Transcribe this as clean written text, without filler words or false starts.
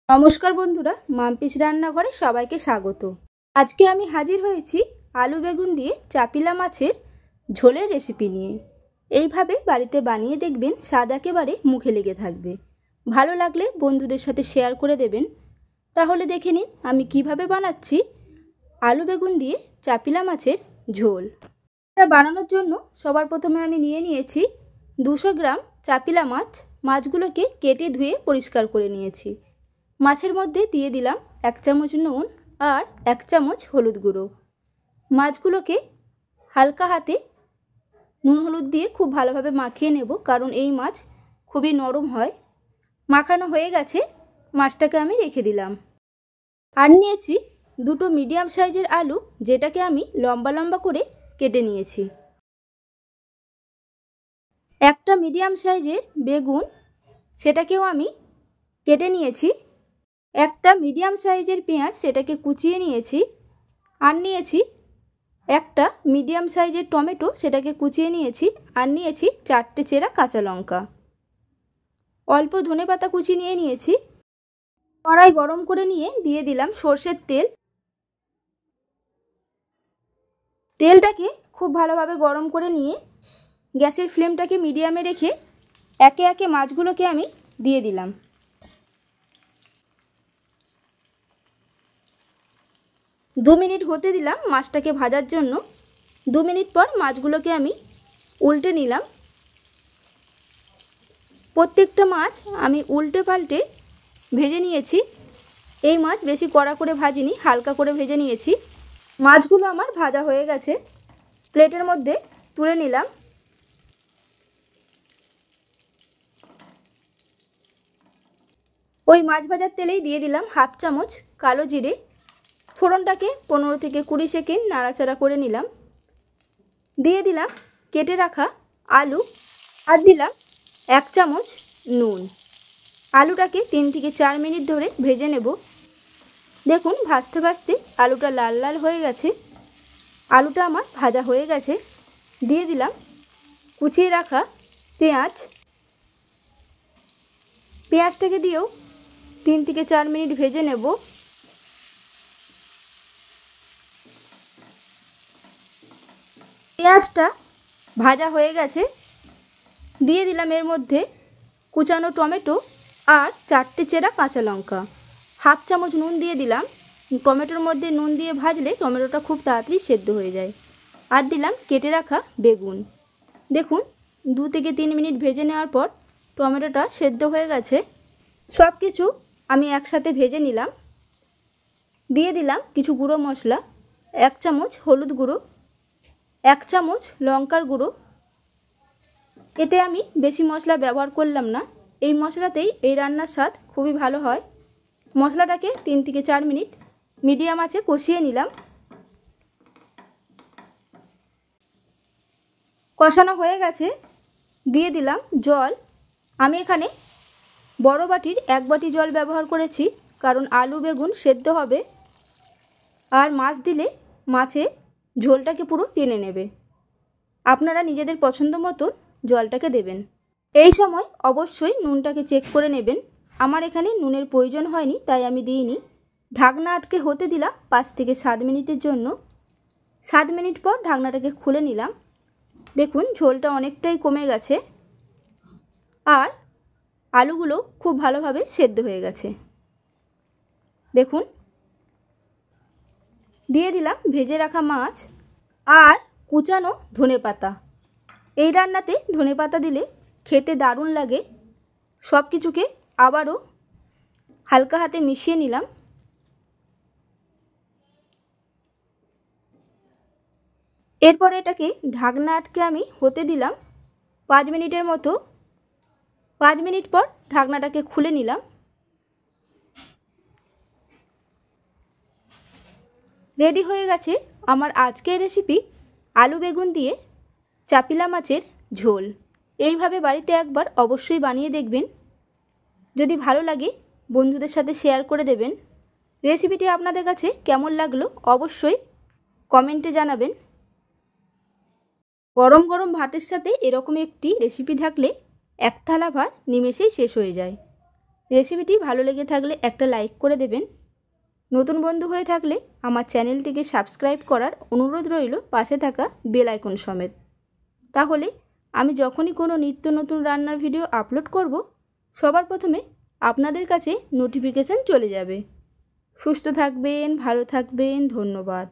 নমস্কার বন্ধুরা, মাম্পিস রান্নাঘরে সবাইকে স্বাগত। আজকে আমি হাজির হয়েছি আলু বেগুন দিয়ে চাপিলা মাছের ঝোলের রেসিপি নিয়ে। এইভাবে বাড়িতে বানিয়ে দেখবেন, স্বাদ একেবারে মুখে লেগে থাকবে। ভালো লাগলে বন্ধুদের সাথে শেয়ার করে দেবেন। তাহলে দেখে নিন আমি কিভাবে বানাচ্ছি আলু বেগুন দিয়ে চাপিলা মাছের ঝোল। এটা বানানোর জন্য সবার প্রথমে আমি নিয়ে নিয়েছি 200 গ্রাম চাপিলা মাছ। মাছগুলোকে কেটে ধুয়ে পরিষ্কার করে নিয়েছি। মাছের মধ্যে দিয়ে দিলাম 1 চামচ নুন আর 1 চামচ হলুদ গুঁড়ো। মাছগুলোকে হালকা হাতে নুন হলুদ দিয়ে খুব ভালোভাবে মাখিয়ে নেব, কারণ এই মাছ খুবই নরম হয়। মাখানো হয়ে গেছে, মাছটাকে আমি রেখে দিলাম। আর নিয়েছি 2টো মিডিয়াম সাইজের আলু, যেটাকে আমি লম্বা লম্বা করে কেটে নিয়েছি। একটা মিডিয়াম সাইজের বেগুন, সেটাকেও আমি কেটে নিয়েছি। একটা মিডিয়াম সাইজের পেঁয়াজ, সেটাকে কুচিয়ে নিয়েছি। আর নিয়েছি একটা মিডিয়াম সাইজের টমেটো, সেটাকে কুচিয়ে নিয়েছি। আর নিয়েছি 4টে চেরা কাঁচা লঙ্কা। অল্প ধনেপাতা কুচি নিয়ে নিয়েছি। কড়াই গরম করে নিয়ে দিয়ে দিলাম সর্ষের তেল। তেলটাকে খুব ভালোভাবে গরম করে নিয়ে গ্যাসের ফ্লেমটাকে মিডিয়ামে রেখে একে একে মাছগুলোকে আমি দিয়ে দিলাম। দু মিনিট হতে দিলাম মাছটাকে ভাজার জন্য। 2 মিনিট পর মাছগুলোকে আমি উল্টে নিলাম। প্রত্যেকটা মাছ আমি উল্টে পাল্টে ভেজে নিয়েছি। এই মাছ বেশি কড়া করে ভাজিনি, হালকা করে ভেজে নিয়েছি। মাছগুলো আমার ভাজা হয়ে গেছে, প্লেটের মধ্যে তুলে নিলাম। ওই মাছ ভাজার তেলেই দিয়ে দিলাম 1/2 চামচ কালো জিরে। ফোড়নটাকে 15 থেকে 20 সেকেন্ড নাড়াচাড়া করে নিলাম। দিয়ে দিলাম কেটে রাখা আলু আর দিলাম 1 চামচ নুন। আলুটাকে 3 থেকে 4 মিনিট ধরে ভেজে নেব। দেখুন ভাজতে ভাজতে আলুটা লাল লাল হয়ে গেছে। আলুটা আমার ভাজা হয়ে গেছে। দিয়ে দিলাম কুচিয়ে রাখা পেঁয়াজ। পেঁয়াজটাকে দিয়েও 3 থেকে 4 মিনিট ভেজে নেব। পেঁয়াজটা ভাজা হয়ে গেছে। দিয়ে দিলাম এর মধ্যে কুচানো টমেটো আর 4টে চেরা কাঁচা লঙ্কা। 1/2 চামচ নুন দিয়ে দিলাম। টমেটোর মধ্যে নুন দিয়ে ভাজলে টমেটোটা খুব তাড়াতাড়ি সেদ্ধ হয়ে যায়। আর দিলাম কেটে রাখা বেগুন। দেখুন 2 থেকে 3 মিনিট ভেজে নেওয়ার পর টমেটোটা সেদ্ধ হয়ে গেছে। সব কিছু আমি একসাথে ভেজে নিলাম। দিয়ে দিলাম কিছু গুঁড়ো মশলা, 1 চামচ হলুদ গুঁড়ো, 1 চামচ লঙ্কার গুঁড়ো। এতে আমি বেশি মশলা ব্যবহার করলাম না। এই মশলাতেই এই রান্নার স্বাদ খুবই ভালো হয়। মশলাটাকে 3 থেকে 4 মিনিট মিডিয়াম আঁচে কষিয়ে নিলাম। কষানো হয়ে গেছে। দিয়ে দিলাম জল। আমি এখানে বড় বাটির 1 বাটি জল ব্যবহার করেছি, কারণ আলু বেগুন সেদ্ধ হবে। আর মাছ দিলে মাছে ঝোলটাকে পুরো টেনে নেবে। আপনারা নিজেদের পছন্দ মতো জলটাকে দেবেন। এই সময় অবশ্যই নুনটাকে চেক করে নেবেন। আমার এখানে নুনের প্রয়োজন হয়নি, তাই আমি দিইনি। ঢাকনা আটকে হতে দিলাম 5 থেকে 7 মিনিটের জন্য। 7 মিনিট পর ঢাকনাটাকে খুলে নিলাম। দেখুন ঝোলটা অনেকটাই কমে গেছে আর আলুগুলো খুব ভালোভাবে সেদ্ধ হয়ে গেছে। দেখুন দিয়ে দিলাম ভেজে রাখা মাছ আর কুচানো ধনেপাতা। এই রান্নাতে ধনেপাতা দিলে খেতে দারুণ লাগে। সব কিছুকে আবারও হালকা হাতে মিশিয়ে নিলাম। এরপর এটাকে ঢাকনা আটকে আমি হতে দিলাম 5 মিনিটের মতো। 5 মিনিট পর ঢাকনাটাকে খুলে নিলাম। রেডি হয়ে গেছে আমার আজকের রেসিপি আলু বেগুন দিয়ে চাপিলা মাছের ঝোল। এইভাবে বাড়িতে একবার অবশ্যই বানিয়ে দেখবেন। যদি ভালো লাগে বন্ধুদের সাথে শেয়ার করে দেবেন। রেসিপিটি আপনাদের কাছে কেমন লাগলো অবশ্যই কমেন্টে জানাবেন। গরম গরম ভাতের সাথে এরকম একটি রেসিপি থাকলে 1 থালা ভাত নিমেষেই শেষ হয়ে যায়। রেসিপিটি ভালো লেগে থাকলে একটা লাইক করে দেবেন। নতুন বন্ধু হয়ে থাকলে আমার চ্যানেলটিকে সাবস্ক্রাইব করার অনুরোধ রইল, পাশে থাকা বেল আইকন সমেত। তাহলে আমি যখনই কোনো নিত্য নতুন রান্নার ভিডিও আপলোড করব, সবার প্রথমে আপনাদের কাছে নোটিফিকেশান চলে যাবে। সুস্থ থাকবেন, ভালো থাকবেন, ধন্যবাদ।